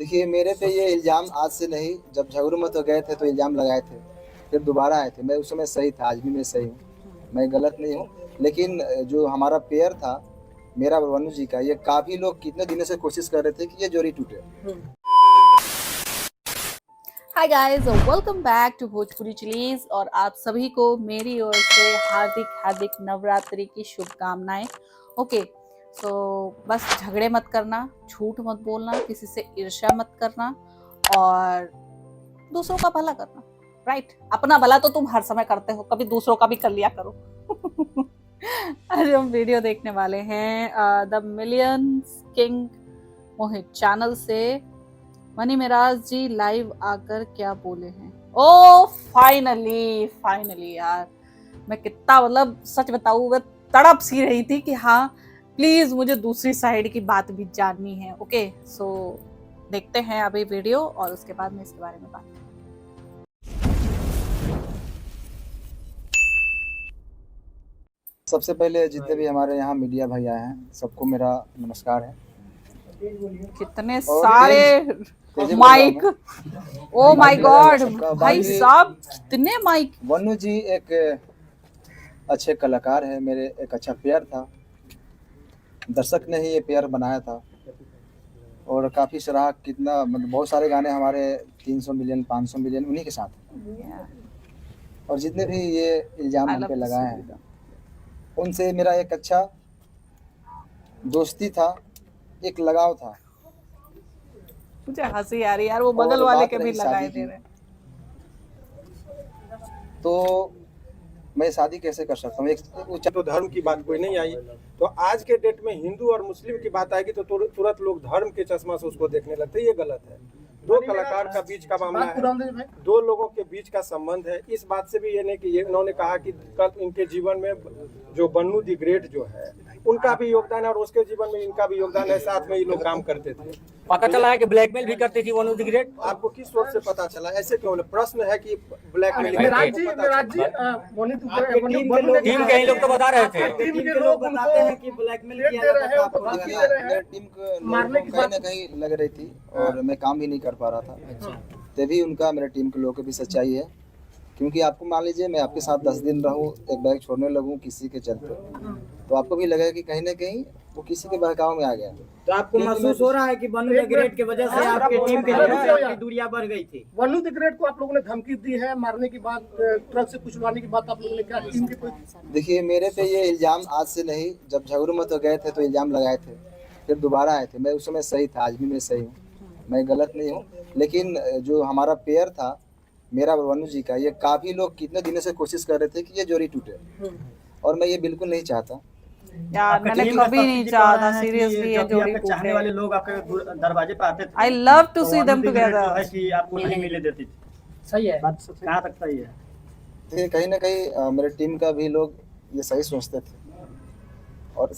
देखिए, मेरे पे ये इल्ज़ाम आज से नहीं, जब झगड़ू में तो गए थे तो इल्ज़ाम लगाए थे, फिर दोबारा आए थे। मैं उस समय सही था, आज भी मैं सही हूँ, मैं गलत नहीं हूँ। लेकिन जो हमारा पेयर था, मेरा और वनु जी का, ये काफ़ी लोग कितने दिनों से कोशिश कर रहे थे कि ये जोड़ी टूटे। Hi guys, welcome back to Bhojpuri chillies. और आप सभी को मेरी ओर से हार्दिक हार्दिक नवरात्रि की शुभकामनाएं। ओके, सो बस झगड़े मत करना, झूठ मत बोलना, किसी से ईर्ष्या मत करना और दूसरों का भला करना। राइट, अपना भला तो तुम हर समय करते हो, कभी दूसरों का भी कर लिया करो। आज हम वीडियो देखने वाले हैं the millions king Mohit channel से। मनी मिराज जी लाइव आकर क्या बोले हैं? ओ फाइनली यार, मैं कितना मतलब सच बताऊं, मैं तड़प सी रही थी कि हाँ प्लीज मुझे दूसरी साइड की बात भी जाननी है। ओके, सो देखते हैं अभी वीडियो और उसके बाद में इसके बारे में बात करेंगे। सबसे पहले जितने भी हमारे यहाँ मीडिया भाई आए हैं, सबको मेरा नमस्कार है। कितने सारे माइक, ओ माय गॉड भाई साहब, कितने माइक। वनु जी एक अच्छे कलाकार है, मेरे एक अच्छा पेयर था, दर्शक ने ही ये पेयर बनाया था और काफ़ी सराहा। कितना मतलब बहुत सारे गाने हमारे 300 मिलियन 500 मिलियन उन्हीं के साथ हैं। और जितने भी ये इल्ज़ाम हम पे लगाए हैं, उनसे मेरा एक अच्छा दोस्ती था, एक लगाव था। मुझे हंसी आ रही यार, वो बगल वाले के भी लगाए दे रहे। तो मैं शादी कैसे कर सकता हूँ? तो धर्म की बात कोई नहीं आई, तो आज के डेट में हिंदू और मुस्लिम की बात आएगी तो तुरंत लोग धर्म के चश्मा से उसको देखने लगते हैं। ये गलत है। दो कलाकार का बीच का मामला है, दो लोगों के बीच का संबंध है। इस बात से भी ये नहीं कि इन्होंने कहा कि कल इनके जीवन में जो बन्नू दी ग्रेट जो है उनका भी योगदान है और उसके जीवन में इनका भी योगदान है। साथ में ये लोग काम करते थे। पता चला है कि ब्लैकमेल भी करती थी बन्नू दी ग्रेट। आपको किस सोच से पता चला? ऐसे क्यों? प्रश्न है कि ब्लैकमेल। टीम के ही लोग तो बता रहे थे। टीम के लोग बताते हैं कि ब्लैकमेल किया जाता था। मेरे टीम को कहीं ना कहीं लग रही थी और मैं काम भी नहीं कर पा रहा था। तभी उनका मेरे टीम के लोगों की भी सच्चाई है, क्योंकि आपको मान लीजिए मैं आपके साथ 10 दिन रहूं, एक बैग छोड़ने लगूं किसी के चलते, तो आपको भी लगेगा कि कहीं ना कहीं वो किसी के बहकाव में आ गया। तो आपको महसूस हो रहा है कि बन्नू द ग्रेट की वजह से आपके टीम के लोगों की दूरियां बढ़ गई थी? बन्नू द ग्रेट को आप लोगों ने धमकी दी है, मारने की बात, ट्रक से कुचलवाने की बात आप लोगों ने क्या टीम के कोई? देखिए, मेरे पे ये इल्ज़ाम आज से नहीं, जब झगड़ू में तो गए थे तो इल्ज़ाम लगाए थे, फिर दोबारा आए थे। मैं उस समय सही था, आज भी मैं सही हूँ, मैं गलत नहीं हूँ। लेकिन जो हमारा पेयर था, मेरा और वनु जी का, ये काफ़ी लोग कितने दिनों से कोशिश कर रहे थे कि ये जोड़ी टूटे, और मैं ये बिल्कुल नहीं चाहता यार। मैंने कभी नहीं चाहा था सीरियसली ये जोड़ी टूटे। चाहने वाले लोग आपके दरवाजे पे आते थे। I love to see them together. कि आपको नहीं मिले देती थी। सही है, कहाँ तक सही है? तो कहीं ना कहीं मेरे टीम का भी लोग ये सही सोचते थे, और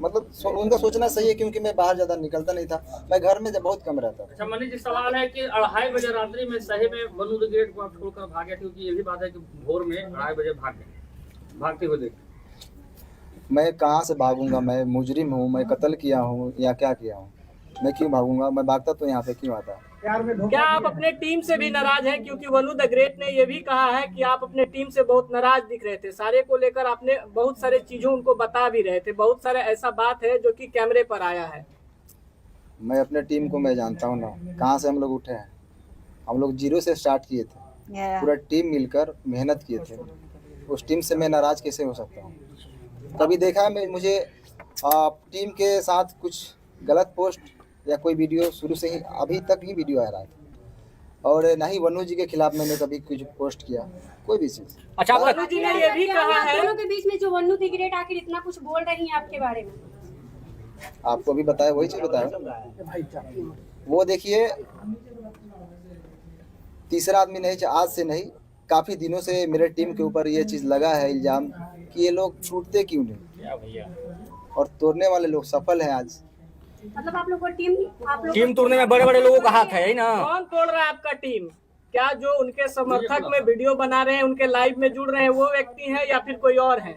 मतलब उनका सोचना सही है, क्योंकि मैं बाहर ज़्यादा निकलता नहीं था, मैं घर में बहुत कम रहता था। अच्छा मनी जी, सवाल है कि 2:30 बजे रात्रि में सही में बन्नू द ग्रेट को आप छोड़कर भागे? क्योंकि ये भी बात है कि भोर में 2:30 बजे भागते हुए देखे। मैं कहाँ से भागूंगा? मैं मुजरिम हूँ, मैं कत्ल किया हूँ या क्या किया हूँ? मैं क्यों भागूंगा? मैं भागता तो यहाँ पे क्यों आता? क्या आप अपने टीम से भी नाराज हैं? क्योंकि बन्नू द ग्रेट ने यह भी कहा है कि आप अपने टीम से बहुत नाराज दिख रहे थे। सारे को लेकर आपने बहुत सारे चीजों उनको बता भी रहे थे। बहुत सारे ऐसा बात है जो कि कैमरे पर आया है। मैं अपने टीम को मैं जानता हूँ ना, कहाँ से हम लोग उठे हैं। हम लोग 0 से स्टार्ट किए थे, पूरा टीम मिलकर मेहनत किए थे। उस टीम से मैं नाराज कैसे हो सकता हूँ? कभी देखा मैं मुझे टीम के साथ कुछ गलत पोस्ट या कोई वीडियो? शुरू से ही अभी तक ही वीडियो आ रहा है, और ना ही वनु जी के खिलाफ मैंने कभी कुछ पोस्ट किया, कोई भी चीज। अच्छा, वनु जी ने ये भी कहा है दोनों के बीच में जो वनु द ग्रेट आखिर इतना कुछ बोल रही हैं आपके बारे में? आपको भी बताया, वही चीज बताया। वो देखिए, तीसरा आदमी नहीं, आज से नहीं, काफी दिनों से मेरे टीम के ऊपर ये चीज लगा है इल्जाम कि ये लोग छूटते क्यों नहीं, और तोड़ने वाले लोग सफल हैं आज। मतलब आप लोग को टीम तोड़ने में बड़े बड़े लोगों का हाथ है ना? कौन तोड़ रहा है आपका टीम? क्या जो उनके समर्थक में वीडियो बना रहे हैं, उनके लाइव में जुड़ रहे हैं, वो व्यक्ति हैं या फिर कोई और है?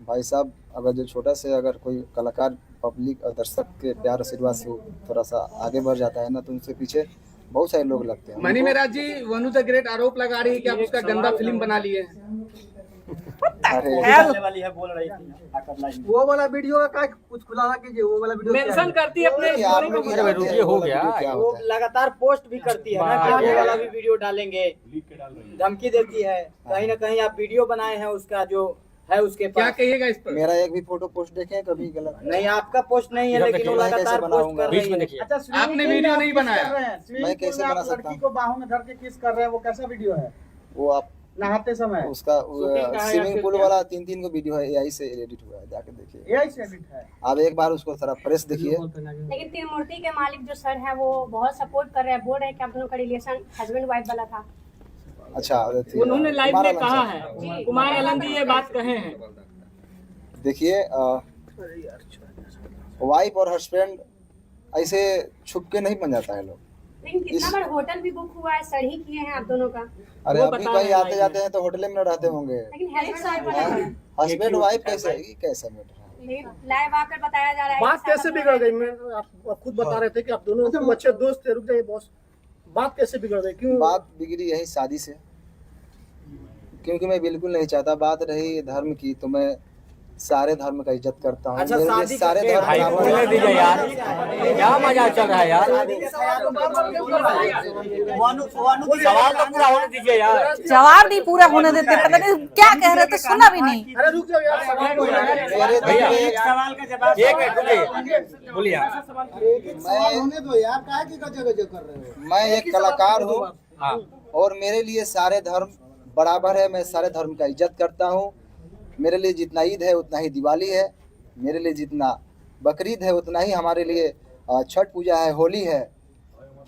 भाई साहब, अगर जो छोटा से अगर कोई कलाकार पब्लिक और दर्शक के प्यार आशीर्वाद से वो थोड़ा सा आगे बढ़ जाता है ना, तो उनसे पीछे बहुत सारे लोग लगते हैं। मनी मेहराज जी, वनु द ग्रेट आरोप लगा रही है कि आप उसका गंदा फिल्म बना लिए हैं। अरे वाली है बोल रही थी। वो वाला वीडियो का कुछ खुलासा कीजिए, वो वाला वीडियो मेंशन करती है अपने आप लोग ही जानते हैं रुकिए, हो वो गया। वीडियो क्या वो होता है। लगातार पोस्ट भी करती है ना कि ये वाला भी वीडियो डालेंगे, धमकी देती है। कहीं ना कहीं आप वीडियो बनाए हैं उसका जो है उसके क्या पास। कहिएगा इस पर? मेरा एक भी फोटो पोस्ट देखे कभी गलत नहीं, आपका पोस्ट नहीं है, लेकिन वो लगातार पोस्ट कर रही है। अच्छा, आपने वीडियो नहीं बनाया? मैं कैसे बना सकता हूँ? को बाहों में धर के किस कर रहे हैं, वो कैसा वीडियो है? वो आप नहाते समय उसका शूटिंग का है या स्विमिंग फिर पूल क्या? वाला 3 को वीडियो है, एआई से एडिट हुआ है, जाके देखिए। एआई से एडिट है। आप एक बार उसको थोड़ा प्रेस देखिए। लेकिन त्रिमूर्ति के मालिक जो सर है वो बहुत सपोर्ट कर रहे हैं, बोल रहे हैं कि आप दोनों का रिलेशन हस्बैंड वाइफ वाला था। अच्छा, उन्होंने लाइव कुमार में आलम कहा साहब। है, कुमार आलम जी ये बात कहे हैं। देखिए, वाइफ और हस्बैंड ऐसे छुप के नहीं बन जाता है लोग। लेकिन कितना बार होटल भी बुक हुआ है, सर ही किए हैं आप दोनों का। अरे वो अभी बता कहीं हाँ। रहे हैं आते जाते हैं तो होटल में रहते होंगे। लेकिन हस्बैंड वाइफ वाला है। हस्बैंड वाइफ कैसे है? ये कैसा मैटर है? लेकिन लाइव आकर बताया जा रहा है बात कि कैसे साथ बिगड़ में- गई? मैं आप खुद बता रहे थे कि आप दोनों तुम अच्छे दोस्त थे। रुक जाइए बॉस, बात कैसे बिगड़ गई? क्यों? बात बिगड़ी यही शादी से, क्योंकि मैं बिल्कुल नहीं चाहता। बात रही धर्म की, तो मैं सारे धर्म का इज्जत करता हूँ। अच्छा, मेरे लिए शादी सारे धर्म भाई बराबर बोलने हैं। दीजिए यार, क्या मजा चल रहा है यार। सवाल तो पूरा होने दीजिए यार। जवाब नहीं पूरा होने देते, पता नहीं क्या कह रहे थे, सुना भी नहीं। अरे रुक जाओ यार, सवाल हो रहा है। मेरे दिल भैया में एक सवाल का जवाब एक मिनट रुकिए, बोलिए। होने दो यार, काहे की गजगज कर रहे हो? मैं एक कलाकार हूँ हाँ, और मेरे लिए सारे धर्म बराबर है। मैं सारे धर्म का इज्जत करता हूँ। मेरे लिए जितना ईद है उतना ही दिवाली है, मेरे लिए जितना बकरीद है उतना ही हमारे लिए छठ पूजा है, होली है।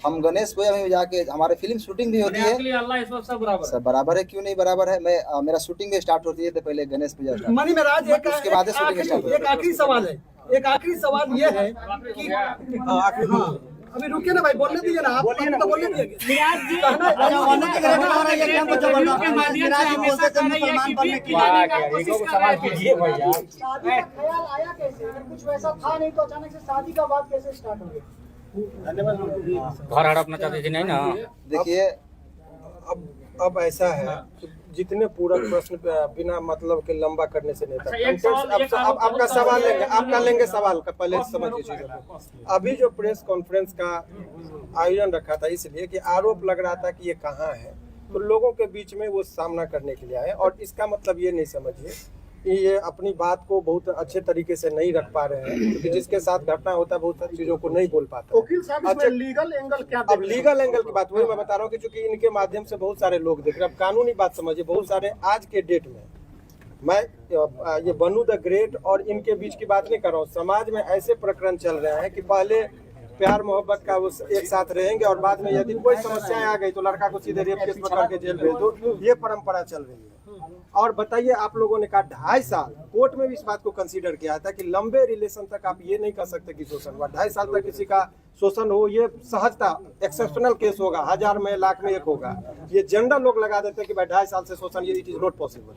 हम गणेश पूजा में जाके हमारे फिल्म शूटिंग भी होती है। आपके लिए अल्लाह इस वक्त सब बराबर है। सब बराबर है, क्यों नहीं बराबर है। मैं मेरा शूटिंग भी स्टार्ट होती है तो पहले गणेश पूजा स्टार्ट। मनी मेहराज, उसके बाद शूटिंग स्टार्ट होती है। एक आखिरी सवाल है। एक आखिरी सवाल ये है कि हाँ, अभी रुकिए ना भाई, बोलने दीजिए ना। आप तो बोलने दीजिए। मिराज जी के माध्यम से हमेशा कह रही है कि वीर की जाने का कोशिश कर रहे थे। शादी का ख्याल आया कैसे? अगर कुछ वैसा था नहीं तो अचानक से शादी का बात कैसे स्टार्ट हो गया? घर हड़पना चाहते थे नहीं ना। देखिए, अब ऐसा है कि जितने पूरक प्रश्न बिना मतलब के लंबा करने से नहीं था। अच्छा, एक सवाल- एक अब आरोप आपका बहुत सवाल सारा लेंगे, है। आपका लेंगे सवाल का, पहले समझिए चीजों को। अभी जो प्रेस कॉन्फ्रेंस का आयोजन रखा था इसलिए कि आरोप लग रहा था कि ये कहाँ है, तो लोगों के बीच में वो सामना करने के लिए आए। और इसका मतलब ये नहीं समझिए कि ये अपनी बात को बहुत अच्छे तरीके से नहीं रख पा रहे हैं, क्योंकि जिसके साथ घटना होता है बहुत सारी चीजों को नहीं बोल पाता। वकील साहब, इसमें लीगल एंगल क्या? अब लीगल एंगल की बात वही मैं बता रहा हूँ कि चूंकि इनके माध्यम से बहुत सारे लोग देख रहे हैं। अब कानूनी बात समझिए, बहुत सारे आज के डेट में मैं ये बनू द ग्रेट और इनके बीच की बात नहीं कर रहा हूँ। समाज में ऐसे प्रकरण चल रहे हैं कि पहले प्यार मोहब्बत का वो एक साथ रहेंगे और बाद में यदि कोई समस्या आ गई तो लड़का को सीधे रेप केस में करके जेल भेज दो। ये परंपरा चल रही है। और बताइए, आप लोगों ने कहा 2.5 साल, कोर्ट में भी इस बात को कंसीडर किया था कि लंबे रिलेशन तक आप ये नहीं कर सकते कि शोषण हुआ। 2.5 साल तक किसी का शोषण हो, ये सहजता एक्सेप्शनल केस होगा, 1000 में 1,00,000 में 1 होगा। ये जनरल लोग लगा देते हैं कि भाई 2.5 साल से शोषण, ये इट इज नॉट पॉसिबल।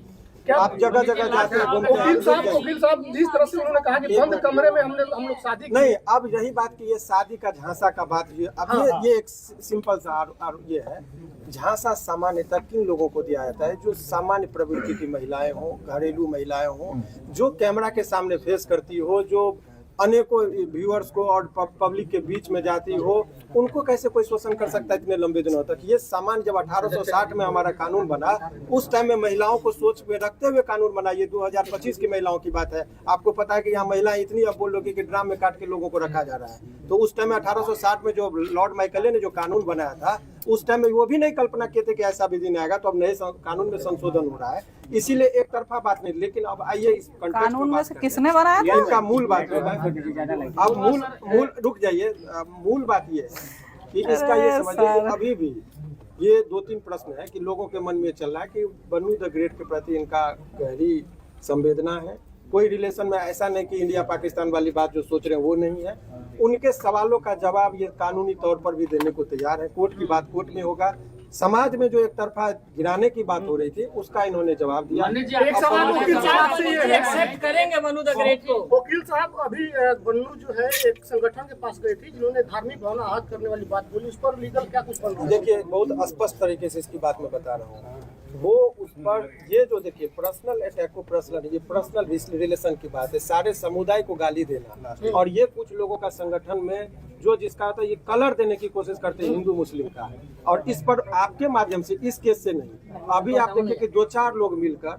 आप जगह जगह जाते हैं, घूमते हैं। वकील साहब, जिस तरह से उन्होंने कहा कि बंद कमरे में हम लोग शादी की। नहीं, अब यही बात की ये शादी का झांसा का बात ये अब ये एक सिंपल सा ये है। झांसा सामान्यतः किन लोगों को दिया जाता है? जो सामान्य प्रवृत्ति की महिलाएं हों, घरेलू महिलाएं हों, जो कैमरा के सामने फेस करती हो, जो अनेकों व्यूअर्स को और पब्लिक के बीच में जाती हो, उनको कैसे कोई शोषण कर सकता है इतने लंबे दिनों तक? ये सामान्य जब 1860 में हमारा कानून बना, उस टाइम में महिलाओं को सोच में रखते हुए कानून बना। ये 2025 की महिलाओं की बात है। आपको पता है कि यहाँ महिलाएं इतनी, अब बोल लो कि ड्राम में काट के लोगों को रखा जा रहा है। तो उस टाइम में 1860 में जो लॉर्ड माइकले ने जो कानून बनाया था, उस टाइम में वो भी नहीं कल्पना किए थे कि ऐसा भी दिन आएगा। तो अब नए कानून में संशोधन हो रहा है, इसीलिए एक तरफा बात नहीं। लेकिन अब आइए इस context में कानून में बात से करते हैं। किसने बनाया ये था? इनका मूल बात है। अब मूल रुक जाइए, मूल बात ये है कि इसका ये समझिए कि अभी भी ये 2-3 प्रश्न है कि लोगों के मन में चल रहा है कि बनू द ग्रेट के प्रति इनका गहरी संवेदना है। कोई रिलेशन में ऐसा नहीं कि इंडिया पाकिस्तान वाली बात जो सोच रहे हैं वो नहीं है। उनके सवालों का जवाब ये कानूनी तौर पर भी देने को तैयार है। कोर्ट की बात कोर्ट में होगा, समाज में जो एक तरफा गिराने की बात हो रही थी उसका इन्होंने जवाब दिया। मन्नी जी, एक सवाल वकील साहब से ये है, एक्सेप्ट करेंगे मनु द ग्रेट को? वकील साहब अभी बन्नू जो है एक संगठन के पास गए थे जिन्होंने धार्मिक भावना आहत करने वाली बात बोली, उस पर लीगल क्या कुछ बन रहा है? देखिए बहुत स्पष्ट तरीके से इसकी बात मैं बता रहा हूँ। वो उस पर ये जो देखिए पर्सनल अटैक को पर्सनल, ये पर्सनल रिलेशन की बात है, सारे समुदाय को गाली देना, और ये कुछ लोगों का संगठन में जो जिसका होता है ये कलर देने की कोशिश करते हैं हिंदू मुस्लिम का, और इस पर आपके माध्यम से, इस केस से नहीं, अभी आप देखिए कि 2-4 लोग मिलकर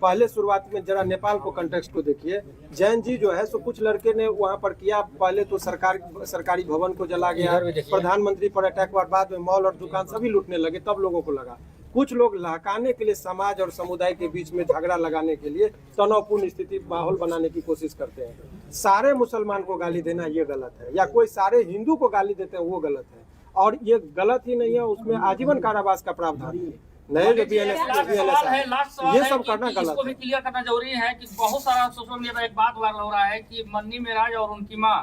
पहले शुरुआत में जरा नेपाल को कंटेक्स्ट को देखिए, जैन जी जो है सो कुछ लड़के ने वहाँ पर किया, पहले तो सरकारी भवन को जला गया, प्रधानमंत्री पर अटैक हुआ, बाद में मॉल और दुकान सभी लूटने लगे, तब लोगों को लगा। कुछ लोग लहकाने के लिए समाज और समुदाय के बीच में झगड़ा लगाने के लिए तनावपूर्ण स्थिति माहौल बनाने की कोशिश करते हैं। सारे मुसलमान को गाली देना ये गलत है, या कोई सारे हिंदू को गाली देते हैं वो गलत है, और ये गलत ही नहीं है, उसमें आजीवन कारावास का प्रावधान है। नए जो ये सब करना गलत इसको भी क्लियर करना जरूरी है कि बहुत सारा सोशल मीडिया पर एक बात वायरल हो रहा है कि मन्नी मेराज और उनकी माँ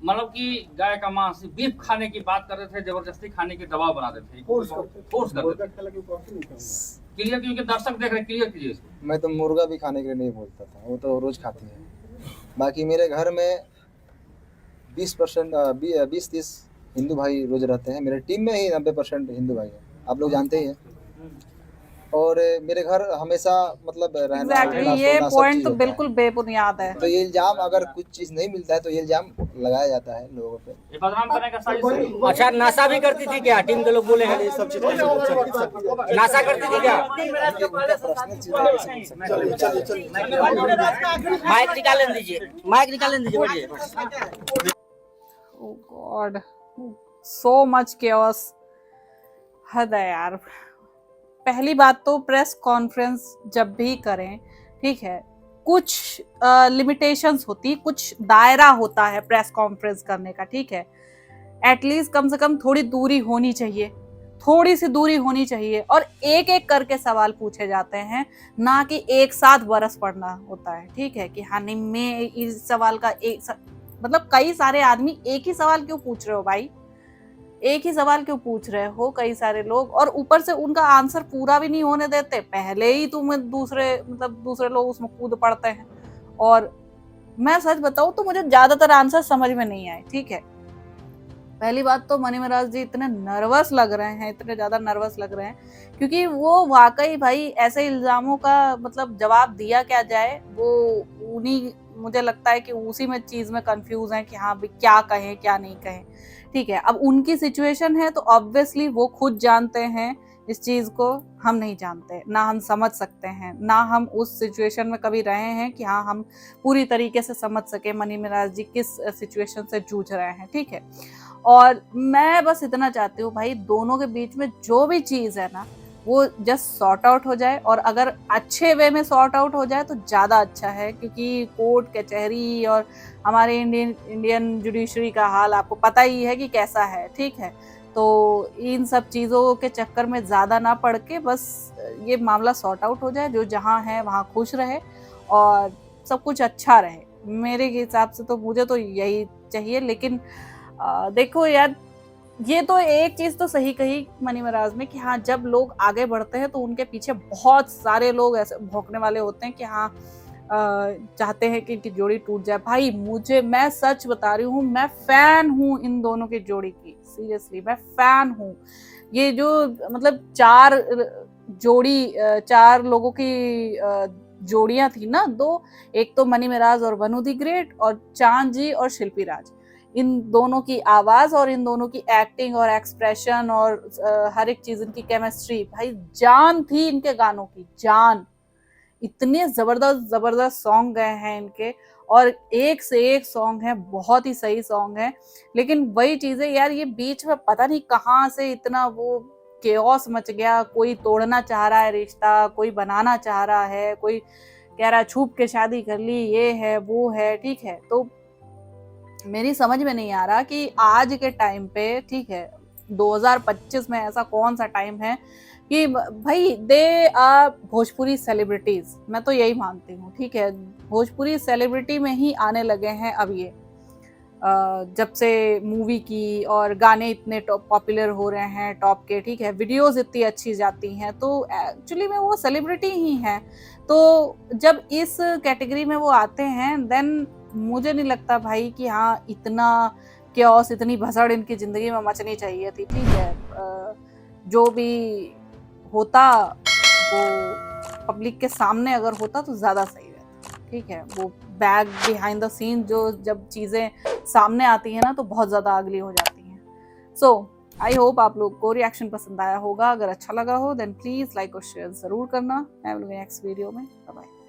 मतलब कि गाय का मांस बीफ खाने की बात कर रहे थे, जबरदस्ती खाने की दबाव बना रहे थे, फोर्स कर रहे थे। क्लियर, क्योंकि दर्शक देख रहे, क्लियर कीजिए इसको। मैं तो मुर्गा भी खाने के लिए नहीं बोलता था, वो तो रोज खाती है। बाकी मेरे घर में 20-30 हिंदू भाई रोज रहते हैं, मेरे टीम में ही 90% हिंदू भाई हैं, आप लोग जानते ही हैं। और मेरे घर हमेशा मतलब रहना एग्जैक्टली ये पॉइंट तो बिल्कुल बेबुनियाद है। तो ये इल्जाम, अगर कुछ चीज नहीं मिलता है तो ये इल्जाम लगाया जाता है लोगों पे। ये बदनाम करने का साजिश। अच्छा, नशा भी करती थी क्या? टीम के लोग बोले हैं ये सब चीज नशा करती थी क्या? माइक निकाल दीजिए, माइक निकाल दीजिए। ओह गॉड, सो मच केओस, हद है यार। पहली बात तो प्रेस कॉन्फ्रेंस जब भी करें, ठीक है, कुछ लिमिटेशंस होती, कुछ दायरा होता है प्रेस कॉन्फ्रेंस करने का, ठीक है। एटलीस्ट कम से कम थोड़ी दूरी होनी चाहिए, थोड़ी सी दूरी होनी चाहिए, और एक एक करके सवाल पूछे जाते हैं, ना कि एक साथ बरस पड़ना होता है, ठीक है। कि हाँ नहीं, मैं इस सवाल का मतलब कई सारे आदमी एक ही सवाल क्यों पूछ रहे हो भाई, एक ही सवाल क्यों पूछ रहे हो कई सारे लोग, और ऊपर से उनका आंसर पूरा भी नहीं होने देते, पहले ही तुम्हें दूसरे लोग उसमें कूद पड़ते हैं। और मैं सच बताऊं तो मुझे ज्यादातर आंसर समझ में नहीं आए, ठीक है। पहली बात तो मनी महाराज जी इतने नर्वस लग रहे हैं, इतने ज्यादा नर्वस लग रहे हैं, क्योंकि वो वाकई भाई ऐसे इल्जामों का मतलब जवाब दिया क्या जाए, वो उन्हीं, मुझे लगता है कि उसी में चीज में कंफ्यूज है कि हाँ भाई क्या कहें क्या नहीं कहें, ठीक है। अब उनकी सिचुएशन है तो ऑब्वियसली वो खुद जानते हैं इस चीज को, हम नहीं जानते, ना हम समझ सकते हैं, ना हम उस सिचुएशन में कभी रहे हैं कि हाँ हम पूरी तरीके से समझ सके मनी महाराज जी किस सिचुएशन से जूझ रहे हैं, ठीक है। और मैं बस इतना चाहती हूँ भाई, दोनों के बीच में जो भी चीज है ना वो जस्ट सॉर्ट आउट हो जाए, और अगर अच्छे वे में सॉर्ट आउट हो जाए तो ज़्यादा अच्छा है, क्योंकि कोर्ट कचहरी और हमारे इंडियन जुडिशरी का हाल आपको पता ही है कि कैसा है, ठीक है। तो इन सब चीज़ों के चक्कर में ज़्यादा ना पड़ के बस ये मामला सॉर्ट आउट हो जाए, जो जहाँ है वहाँ खुश रहे और सब कुछ अच्छा रहे। मेरे हिसाब से तो मुझे तो यही चाहिए। लेकिन देखो यार, ये तो एक चीज तो सही कही मनी महाराज में कि हाँ जब लोग आगे बढ़ते हैं तो उनके पीछे बहुत सारे लोग ऐसे भौंकने वाले होते हैं कि हाँ चाहते हैं कि इनकी जोड़ी टूट जाए। भाई मैं सच बता रही हूँ, मैं फैन हूँ इन दोनों की जोड़ी की, सीरियसली मैं फैन हूँ। ये जो मतलब चार लोगों की जोड़ियां थी ना, दो, एक तो मनी महाराज और वनु द ग्रेट, और चांद जी और शिल्पी राज, इन दोनों की आवाज और इन दोनों की एक्टिंग और एक्सप्रेशन और हर एक चीज, इनकी केमिस्ट्री, भाई जान थी इनके गानों की, जान। इतने जबरदस्त सॉन्ग गए हैं इनके, और एक से एक सॉन्ग है, बहुत ही सही सॉन्ग है। लेकिन वही चीजें यार, ये बीच में पता नहीं कहाँ से इतना वो केओस मच गया। कोई तोड़ना चाह रहा है रिश्ता, कोई बनाना चाह रहा है, कोई कह रहा है छुप के शादी कर ली, ये है वो है, ठीक है। तो मेरी समझ में नहीं आ रहा कि आज के टाइम पे, ठीक है 2025 में ऐसा कौन सा टाइम है कि भाई दे आर भोजपुरी सेलिब्रिटीज, मैं तो यही मानती हूँ, ठीक है। भोजपुरी सेलिब्रिटी में ही आने लगे हैं अब ये। जब से मूवी की और गाने इतने पॉपुलर हो रहे हैं टॉप के, ठीक है, वीडियोस इतनी अच्छी जाती हैं, तो एक्चुअली में वो सेलिब्रिटी ही हैं। तो जब इस कैटेगरी में वो आते हैं देन मुझे नहीं लगता भाई कि हाँ इतना क्योस, इतनी भसड़ इनकी ज़िंदगी में मचनी चाहिए थी, ठीक है। जो भी होता वो पब्लिक के सामने अगर होता तो ज़्यादा सही रहता, ठीक है। वो बैक बिहाइंड द सीन जो जब चीज़ें सामने आती हैं ना तो बहुत ज़्यादा अगली हो जाती हैं। सो आई होप आप लोग को रिएक्शन पसंद आया होगा। अगर अच्छा लगा हो देन प्लीज़ लाइक और शेयर ज़रूर करना। मैं मिलूंगी नेक्स्ट वीडियो में। Bye bye.